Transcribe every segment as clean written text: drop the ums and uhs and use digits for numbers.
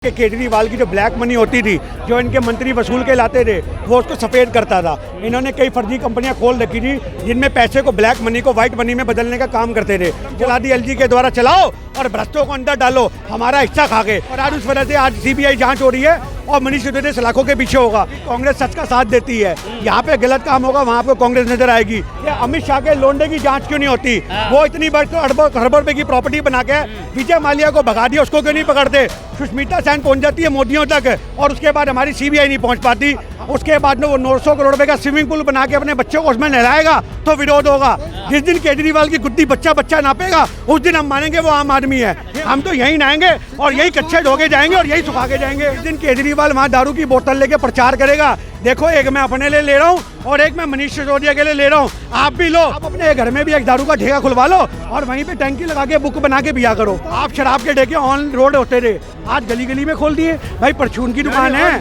कि केजरीवाल की जो ब्लैक मनी होती थी, जो इनके मंत्री वसूल के लाते थे, वो उसको सफ़ेद करता था। इन्होंने कई फर्जी कंपनियां खोल रखी थी जिनमें पैसे को ब्लैक मनी को व्हाइट मनी में बदलने का काम करते थे। चला दी एलजी के द्वारा चलाओ और भ्रष्टों को अंदर डालो, हमारा हिस्सा खा गए। और आज उस वजह से आज सीबीआई जांच हो रही है और मनीष सिसोदिया सलाखों के पीछे होगा। कांग्रेस सच का साथ देती है, यहाँ पे गलत काम होगा वहाँ पे कांग्रेस नजर आएगी। ये अमित शाह के लोंडे की जांच क्यों नहीं होती? वो इतनी बड़ी अरबों रुपए की प्रॉपर्टी बना के विजय माल्या को भगा दिया, उसको क्यों नहीं पकड़ते? सुष्मिता सेन पहुंच जाती है मोदियों तक और उसके बाद हमारी सीबीआई नहीं पहुंच पाती। उसके बाद में वो 900 करोड़ रुपए का स्विमिंग पूल बना के अपने बच्चों को उसमें नहलाएगा तो विरोध होगा। जिस दिन केजरीवाल की गुद्दी बच्चा नापेगा उस दिन हम मानेंगे वो आम आदमी है। हम तो यही नहाएंगे और यही कच्चे ढोके जाएंगे और यही सुखा के जाएंगे। जिस दिन केजरीवाल वहाँ दारू की बोतल लेके प्रचार करेगा, देखो एक मैं अपने लिए ले रहा हूँ और एक मैं मनीष सिसोदिया के लिए ले रहा हूँ, आप भी लो। आप अपने घर में भी एक दारू का ठेका खुलवा लो और वहीं पे टंकी लगा के बुक बना के पिया करो। आप शराब के ठेके ऑन रोड होते थे, आज गली गली में खोल दिए। भाई परचून की दुकान है,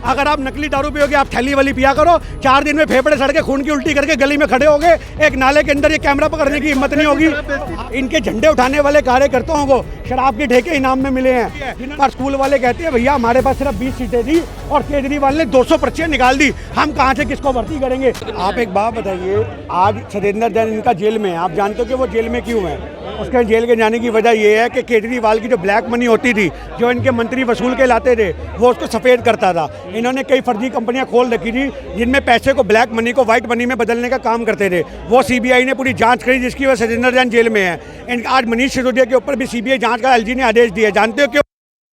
अगर आप नकली दारू पियोगे आप थैली वाली पिया करो, 4 दिन में फेफड़े सड़ के खून की उल्टी करके गली में खड़े होगे, एक नाले के अंदर ये कैमरा पकड़ने की हिम्मत नहीं होगी। इनके झंडे उठाने वाले कार्यकर्ताओं को शराब के ठेके इनाम में मिले हैं। पर स्कूल वाले कहते हैं भैया हमारे पास सिर्फ 20 सीटें थी और केजरीवाल ने 200 पर्चियां निकाल दी, हम कहाँ से किसको भर्ती करेंगे? आप एक बात बताइए, आज सतेंद्र जैन इनका जेल में है, आप जानते हो कि वो जेल में क्यों है? उसके जेल के जाने की वजह ये है कि केजरीवाल की जो ब्लैक मनी होती थी, जो इनके मंत्री वसूल के लाते थे, वो उसको सफ़ेद करता था। इन्होंने कई फर्जी कंपनियां खोल रखी थी जिनमें पैसे को ब्लैक मनी को व्हाइट मनी में बदलने का काम करते थे। वो सीबीआई ने पूरी जांच करी जिसकी वजह से सतेंद्र जैन जेल में है। आज मनीष सिसोदिया के ऊपर भी सीबीआई जांच का एलजी ने आदेश दिया। जानते हो क्यों?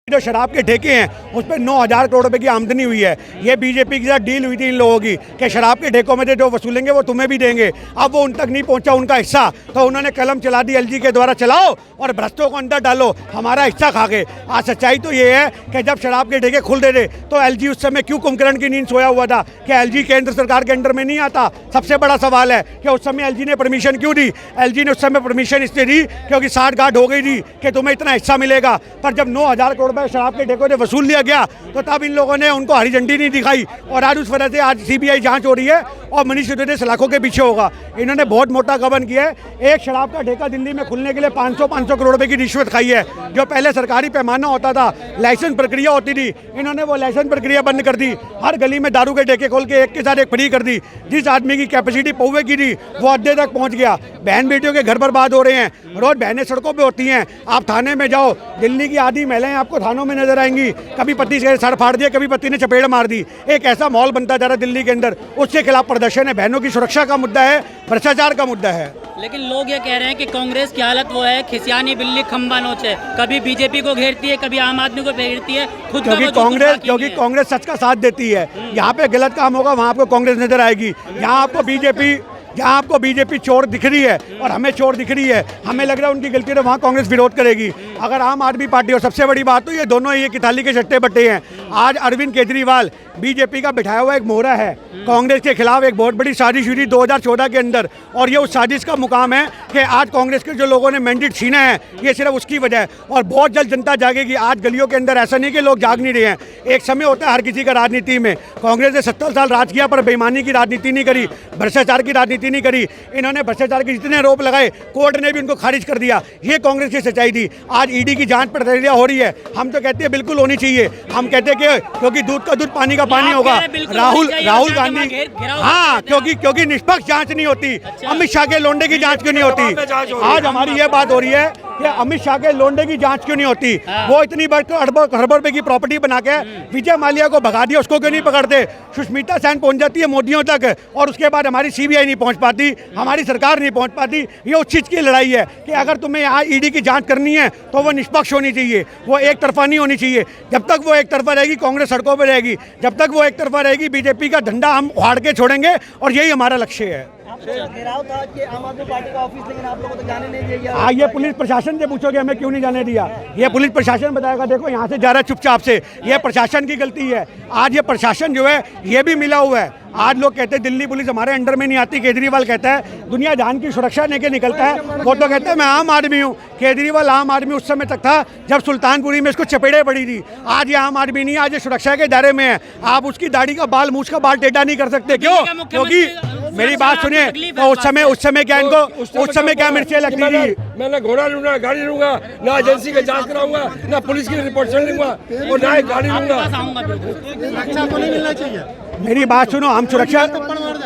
जो शराब के ठेके हैं उस पर 9,000 करोड़ रुपए की आमदनी हुई है। ये बीजेपी के साथ डील हुई थी इन लोगों की कि शराब के ठेकों में से जो वसूलेंगे वो तुम्हें भी देंगे। अब वो उन तक नहीं पहुंचा उनका हिस्सा, तो उन्होंने कलम चला दी एलजी के द्वारा चलाओ और भ्रष्टों को अंदर डालो, हमारा हिस्सा खा गए। आज सच्चाई तो ये है कि जब शराब के ठेके खुल रहे थे तो एलजी उस समय क्यों कुंभकर्ण की नींद सोया हुआ था कि एलजी केंद्र सरकार के अंडर में नहीं आता? सबसे बड़ा सवाल है कि उस समय एलजी ने परमिशन क्यों दी? एलजी ने उस समय परमिशन इसलिए दी क्योंकि 60 गांठ हो गई थी कि तुम्हें इतना हिस्सा मिलेगा। पर जब 9,000 करोड़ रुपए शराब के ठेकों वसूल लिया गया तो तब इन लोगों ने उनको हरी झंडी नहीं दिखाई और आज उस वजह से आज सीबीआई जांच हो रही है और मनीष सिसोदिया सलाखों के पीछे होगा। इन्होंने बहुत मोटा गबन किया है। एक शराब का ठेका दिल्ली में खुलने के लिए 500 करोड़ रुपए की रिश्वत खाई है। जो पहले सरकारी पैमाना होता था, लाइसेंस प्रक्रिया होती थी, इन्होंने वो लाइसेंस प्रक्रिया बंद कर दी। हर गली में दारू के ठेके खोल के एक के साथ एक फ्री कर दी। जिस आदमी की कैपेसिटी पौवे की थी वो अड्डे तक पहुंच गया। बहन बेटियों के घर बर्बाद हो रहे हैं, रोज बहनें सड़कों पर होती हैं। आप थाने में जाओ, दिल्ली की आधी महिलाएं आपको थानों में नजर आएंगी। कभी पति से सर फाड़ दिया, कभी पति ने चपेड़ मार दी। एक ऐसा माहौल बनता जा रहा है दिल्ली के अंदर, उसके खिलाफ प्रदर्शन है। बहनों की सुरक्षा का मुद्दा है, भ्रष्टाचार का मुद्दा है। लेकिन लोग ये कह रहे हैं कि कांग्रेस की हालत वो है खिसियानी बिल्ली खंबा नोच है, कभी बीजेपी को घेरती है, कभी आम आदमी को घेरती है। खुद क्योंकि कांग्रेस सच का साथ देती है। यहाँ पे गलत काम होगा वहाँ आपको कांग्रेस नजर आएगी। यहाँ आपको बीजेपी चोर दिख रही है और हमें चोर दिख रही है, हमें लग रहा है उनकी गलती है, वहाँ कांग्रेस विरोध करेगी। अगर आम आदमी पार्टी और सबसे बड़ी बात तो ये दोनों एक थाली के चट्टे बट्टे हैं। आज अरविंद केजरीवाल बीजेपी का बिठाया हुआ एक मोहरा है। कांग्रेस के खिलाफ एक बहुत बड़ी साजिश हुई 2014 के अंदर और ये उस साजिश का मुकाम है कि आज कांग्रेस के जो लोगों ने मैंडेट छीना है ये सिर्फ उसकी वजह है और बहुत जल्द जनता जागेगी। आज गलियों के अंदर ऐसा नहीं कि लोग जाग नहीं रहे हैं। एक समय होता है हर किसी का राजनीति में। कांग्रेस ने 70 साल राज किया पर बेईमानी की राजनीति नहीं करी, भ्रष्टाचार की राजनीति नहीं करी। इन्होंने भ्रष्टाचार के जितने आरोप लगाए कोर्ट ने भी उनको खारिज कर दिया। ये कांग्रेस की सच्चाई थी। आज ईडी की जांच प्रक्रिया हो रही है, हम तो कहते हैं बिल्कुल होनी चाहिए। हम कहते हैं कि क्योंकि दूध का दूध पानी का पानी होगा। राहुल गांधी, हाँ, क्योंकि निष्पक्ष जांच नहीं होती। अमित शाह के लोंडे की जांच क्यों नहीं होती? आज हमारी ये बात हो रही है कि अमित शाह के लोंडे की जांच क्यों नहीं होती? वो इतनी बड़ी अरबों रुपए की प्रॉपर्टी बना के विजय माल्या को भगा दिया, उसको क्यों नहीं पकड़ते? सुष्मिता सेन पहुंच जाती है मोदियों तक और उसके बाद हमारी सीबीआई नहीं पहुंच पाती, हमारी सरकार नहीं पहुंच पाती। ये उस चीज़ की लड़ाई है कि अगर तुम्हें यहाँ ईडी की जांच करनी है तो वो निष्पक्ष होनी चाहिए, वो एक तरफा नहीं होनी चाहिए। जब तक वो एक तरफा रहेगी कांग्रेस सड़कों पर रहेगी, जब तक वो एक तरफा रहेगी बीजेपी का झंडा हम उखाड़ के छोड़ेंगे और यही हमारा लक्ष्य है। घेराव था कि आम आदमी पार्टी का ऑफिस, लेकिन आप लोगों को जाने नहीं दिया। हाँ, ये पुलिस प्रशासन से पूछोगे हमें क्यों नहीं जाने दिया? ये पुलिस प्रशासन बताएगा। देखो यहाँ से जा रहा है चुपचाप से, ये प्रशासन की गलती है। आज ये प्रशासन जो है ये भी मिला हुआ है। आज लोग कहते हैं दिल्ली पुलिस हमारे अंडर में नहीं आती। केजरीवाल कहता है दुनिया जान की सुरक्षा लेके निकलता है, वो तो कहता है मैं आम आदमी हूँ। केजरीवाल आम आदमी उस समय तक था जब सुल्तानपुरी में इसको चपेड़े पड़ी थी। आज ये आम आदमी नहीं, आज ये सुरक्षा के दायरे में है। आप उसकी दाढ़ी का बाल, मूछ का बाल टेढ़ा नहीं कर सकते। क्यों? क्योंकि मेरी बात सुनिए, तो उस समय क्या इनको उस समय क्या मिर्चें लगती थी? मैंने घोड़ा लूंगा, गाड़ी लूंगा, ना एजेंसी का जांच कराऊंगा, ना पुलिस की रिपोर्ट लूंगा और ना एक गाड़ी लूंगा। सुरक्षा को नहीं मिलना चाहिए। मेरी बात सुनो, हम सुरक्षा,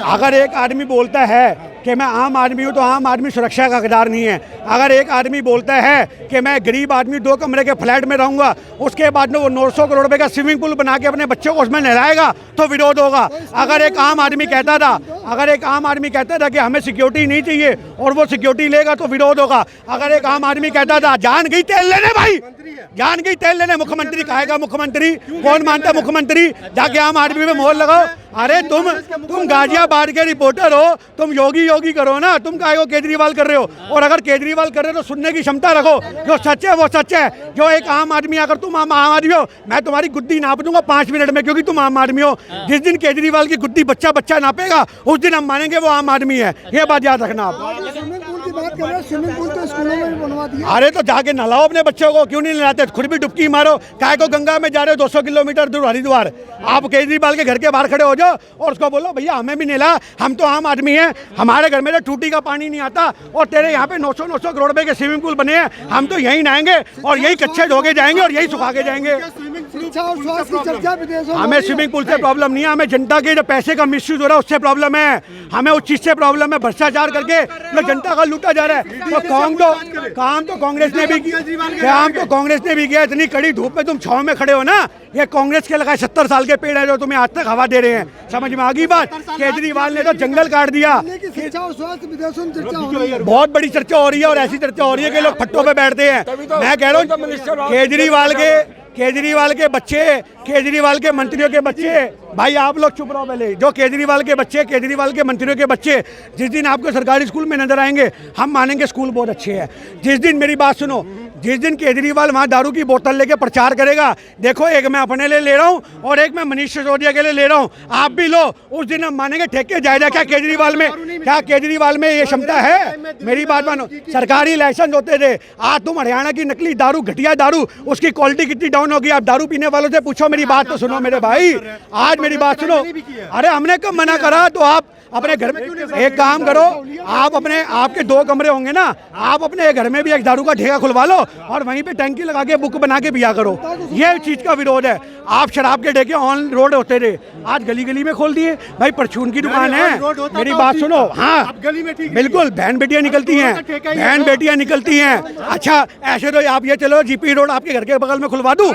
अगर एक आदमी बोलता है कि मैं आम आदमी हूँ तो आम आदमी सुरक्षा का हकदार नहीं है। अगर एक आदमी बोलता है कि मैं गरीब आदमी 2 कमरे के फ्लैट में रहूंगा, उसके बाद में वो 900 करोड़ रुपए का स्विमिंग पूल बना के अपने बच्चों को उसमें नहलाएगा तो विरोध होगा। अगर एक आम आदमी कहता था कि हमें सिक्योरिटी नहीं चाहिए और वो सिक्योरिटी लेगा तो विरोध होगा। अगर एक आम आदमी कहता था जान गई तेल लेने, भाई जान गई तेल लेने, मुख्यमंत्री कहेगा मुख्यमंत्री, कौन मानता मुख्यमंत्री? जाके आम आदमी में मोहर लगाओ। अरे तुम गाजियाबाद के रिपोर्टर हो, तुम योगी करो ना, तुम काहे को केजरीवाल कर रहे हो? और अगर केजरीवाल कर रहे हो तो सुनने की क्षमता रखो, जो सच है वो सच है। जो एक आम आदमी, अगर तुम आम आदमी हो, मैं तुम्हारी गुद्दी नाप दूंगा 5 मिनट में, क्योंकि तुम आम आदमी हो। जिस दिन केजरीवाल की गुद्दी बच्चा नापेगा उस दिन हम मानेंगे वो आम आदमी है। ये बात याद रखना आप। स्विमिंग पूल की बात कर रहे हैं, स्विमिंग पूल तो स्कूलों में भी बनवा दिया। अरे तो जाके नहलाओ अपने बच्चों को, क्यों नहीं नहलाते? खुद भी डुबकी मारो, काहे को गंगा में जा रहे हो 200 किलोमीटर दूर हरिद्वार? आप केजरीवाल के घर के बाहर खड़े हो जाओ और उसको बोलो भैया हमें भी नहला, हम तो आम आदमी हैं, हमारे घर में तो टूटी का पानी नहीं आता और तेरे यहाँ पे 900 करोड़ रुपए के स्विमिंग पूल बने हैं, हम तो यही नहाएंगे और यही कच्चे धोके जाएंगे और यही सुखा के जाएंगे। शिक्षा और स्वास्थ्य की चर्चा विदेशों में। हमें स्विमिंग पूल से प्रॉब्लम नहीं है, हमें जनता के जो पैसे का मिसयूज हो रहा है उससे प्रॉब्लम है। हमें उस चीज से प्रॉब्लम है, भ्रष्टाचार करके जो जनता का लूटा जा रहा है। तो काम तो कांग्रेस ने भी किया। इतनी कड़ी धूप में तुम छांव में खड़े हो ना, ये कांग्रेस के लगाए 70 साल के पेड़ है जो तुम्हें आज तक हवा दे रहे हैं। समझ में आ गई बात? केजरीवाल ने तो जंगल काट दिया। शिक्षा और स्वास्थ्य विदेशों में चर्चा हो रही है, बहुत बड़ी चर्चा हो रही है और ऐसी चर्चा हो रही है कि लोग फट्टों पे बैठते हैं। मैं कह रहा हूँ केजरीवाल के बच्चे, केजरीवाल के मंत्रियों के बच्चे, भाई आप लोग चुप रहो पहले। जो केजरीवाल के बच्चे, केजरीवाल के मंत्रियों के बच्चे जिस दिन आपको सरकारी स्कूल में नजर आएंगे, हम मानेंगे स्कूल बहुत अच्छे हैं। जिस दिन, मेरी बात सुनो, जिस दिन केजरीवाल वहाँ दारू की बोतल लेके प्रचार करेगा, देखो एक मैं अपने लिए ले रहा हूँ और एक मैं मनीष सिसोदिया के लिए ले रहा हूँ, आप भी लो, उस दिन हम मानेंगे ठेके जायजा। क्या केजरीवाल में ये क्षमता है? मेरी बात मानो, सरकारी लाइसेंस होते थे, आज तुम हरियाणा की नकली दारू, घटिया दारू, उसकी क्वालिटी कितनी डाउन होगी? आप दारू पीने वालों से पूछो। मेरी बात तो सुनो मेरे भाई, आज मेरी बात सुनो। अरे हमने कब मना करा? तो आप अपने घर में एक काम करो, आप अपने, आपके 2 कमरे होंगे ना, आप अपने घर में भी एक दारू का ठेका खुलवा लो और वहीं पे टंकी लगा के बुक बना के पिया करो। ये चीज का विरोध है। आप शराब के ठेके ऑन रोड होते थे, आज गली गली में खोल दिए। भाई परचून की दुकान है, मेरी बात सुनो। हाँ बिल्कुल, बहन बेटियां निकलती हैं। अच्छा ऐसे तो आप ये चलो जीपी रोड आपके घर के बगल में खुलवा दूं,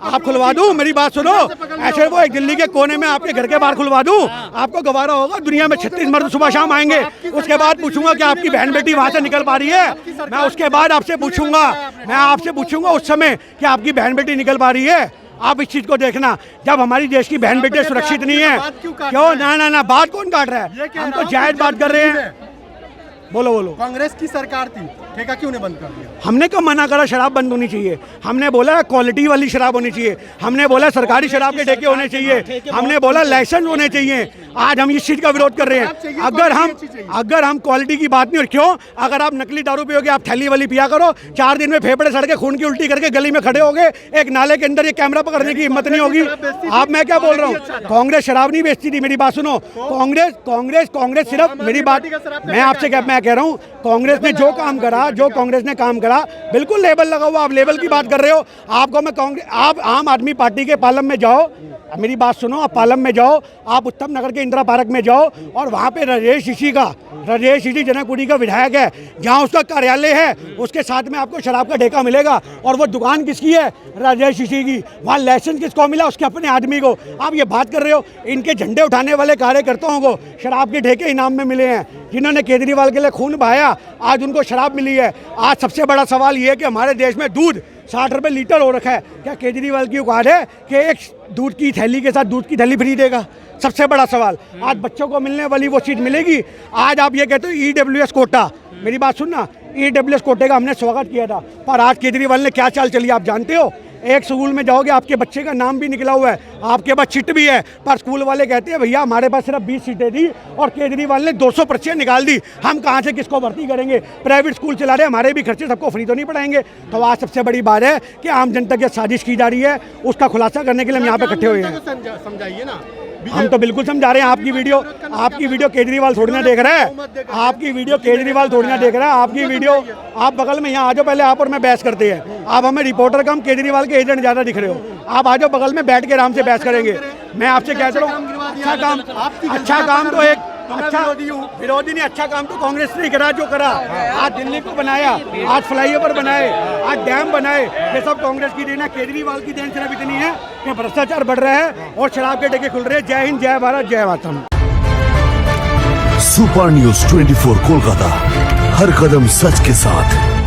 आप खुलवा दूं। मेरी बात सुनो, ऐसे वो एक दिल्ली के कोने में आपके घर के बाहर खुलवा दूं, आपको गवारा होगा? दुनिया में 36 मर्द सुबह शाम आएंगे, उसके बाद पूछूंगा कि आपकी बहन बेटी वहां से निकल पा रही है? मैं उसके बाद आपसे पूछूंगा उस समय कि आपकी बहन बेटी निकल पा रही है? आप इस चीज को देखना, जब हमारी देश की बहन बेटी सुरक्षित नहीं है। क्यों? ना बात कौन काट रहा है? हम तो जायज बात कर रहे हैं। बोलो। कांग्रेस की सरकार थी, ठेका क्यों नहीं बंद कर दिया? हमने कब मना करा शराब बंद होनी चाहिए? हमने बोला क्वालिटी वाली शराब होनी चाहिए, हमने बोला सरकारी शराब के ठेके होने चाहिए, हमने बोला लाइसेंस होने चाहिए। आज हम इस चीज का विरोध कर रहे हैं। अगर हम क्वालिटी की बात नहीं, और क्यों? अगर आप नकली दारू पियोगे, आप थैली वाली पिया करो, 4 दिन में फेफड़े सड़ के खून की उल्टी करके गली में खड़े होगे, एक नाले के अंदर ये कैमरा पकड़ने की हिम्मत नहीं होगी। आप, मैं क्या बोल रहा हूँ, कांग्रेस शराब नहीं बेचती थी। मेरी बात सुनो, कांग्रेस सिर्फ, मेरी बात, मैं आपसे मैं कह रहा हूँ, कांग्रेस ने जो काम करा, बिल्कुल लेबल लगा हुआ। आप लेबल की बात कर रहे हो। आपको मैं आप आम आदमी पार्टी के पालम में जाओ, मेरी बात सुनो, आप पालम में जाओ, आप उत्तम नगर के इंदिरा पार्क में जाओ और वहाँ पे राजेश ऋषि जनकपुरी का विधायक है, जहाँ उसका कार्यालय है, उसके साथ में आपको शराब का ठेका मिलेगा। और वो दुकान किसकी है? राजेश ऋषि की। वहाँ लाइसेंस किसको मिला? उसके अपने आदमी को। आप ये बात कर रहे हो, इनके झंडे उठाने वाले कार्यकर्ताओं को शराब के ठेके इनाम में मिले हैं। जिन्होंने केजरीवाल के लिए खून बहाया, आज उनको शराब मिली है। आज सबसे बड़ा सवाल ये है कि हमारे देश में दूध 60 रुपये लीटर हो रखा है। क्या केजरीवाल की औकात है कि एक दूध की थैली के साथ दूध की थैली फ्री देगा? सबसे बड़ा सवाल। आज बच्चों को मिलने वाली वो चीज़ मिलेगी? आज आप ये कहते हो EWS कोटा, मेरी बात सुनना, EWS कोटे का हमने स्वागत किया था, पर आज केजरीवाल ने क्या चाल चली आप जानते हो? एक स्कूल में जाओगे, आपके बच्चे का नाम भी निकला हुआ है, आपके पास चिट भी है, पर स्कूल वाले कहते हैं भैया हमारे पास सिर्फ 20 सीटें थी और केजरीवाल ने 200 पर्चियाँ निकाल दी, हम कहाँ से किसको भर्ती करेंगे? प्राइवेट स्कूल चला रहे, हमारे भी खर्चे, सबको फ्री तो नहीं पढ़ाएंगे। तो आज सबसे बड़ी बात है कि आम जनता की साजिश की जा रही है, उसका खुलासा करने के लिए हम यहाँ पे इकट्ठे हुए हैं। समझाइए ना, हम तो बिल्कुल समझा रहे हैं। आपकी वीडियो केजरीवाल थोड़ी ना देख रहा है, आपकी वीडियो केजरीवाल थोड़ी ना देख रहा है। आपकी वीडियो, आप बगल में यहाँ आ जाओ, पहले आप और मैं बहस करते हैं। आप हमें रिपोर्टर कम, केजरीवाल के एजेंट ज़्यादा दिख रहे हो। आप आ जाओ बगल में, बैठ के आराम से बहस करेंगे। मैं आपसे क्या कह रहा हूँ, अच्छा काम तो एक अच्छा विरोधी नहीं, अच्छा काम तो कांग्रेस ने करा जो करा। आज दिल्ली को बनाया, आज फ्लाईओवर बनाए, आज डैम बनाए, ये सब कांग्रेस की देन है। केजरीवाल की देन सिर्फ इतनी है कि भ्रष्टाचार बढ़ रहा है और शराब के ठेके खुल रहे हैं। जय हिंद, जय भारत, जय मातरम। सुपर न्यूज 24 कोलकाता, हर कदम सच के साथ।